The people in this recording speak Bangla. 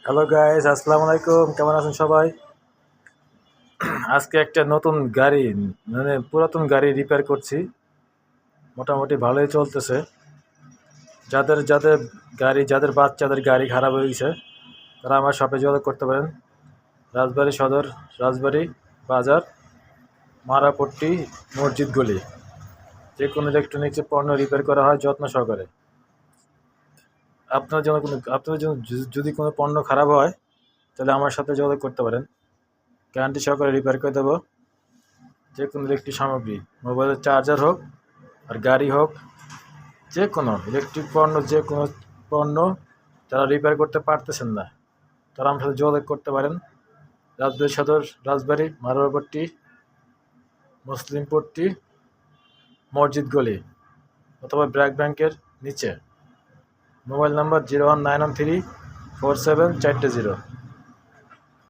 হ্যালো গাইস, আসসালামু আলাইকুম। কেমন আছেন সবাই? আজকে একটা নতুন গাড়ি, মানে পুরাতন গাড়ি রিপেয়ার করছি। মোটামুটি ভালোই চলতেছে। যাদের যাদের যাদের বাচ্চাদের গাড়ি খারাপ হয়ে গেছে তারা আমার শপে যোগাযোগ করতে পারেন। রাজবাড়ী সদর, রাজবাড়ী বাজার, মারাপট্টি, মসজিদ গলি। যে কোনো ইলেকট্রনিক্সের পণ্য রিপেয়ার করা হয় যত্ন সহকারে। আপনাদের জন্য যদি কোনো পণ্য খারাপ হয় তাহলে আমার সাথে যোগাযোগ করতে পারেন। গ্যারান্টি সহকারে রিপেয়ার করে দেবো। যে কোনো ইলেকট্রিক সামগ্রী, মোবাইলের চার্জার হোক আর গাড়ি হোক, যে কোনো ইলেকট্রিক পণ্য, যে কোনো পণ্য যারা রিপেয়ার করতে পারতেছেন না তারা আমার সাথে যোগাযোগ করতে পারেন। রাজবাড়ী সদর, রাজবাড়ী, মারোয়ারপট্টি, মুসলিমপট্টি, মসজিদ গলি অথবা ব্র্যাক ব্যাংকের নিচে। Mobile number 0191347 4 0।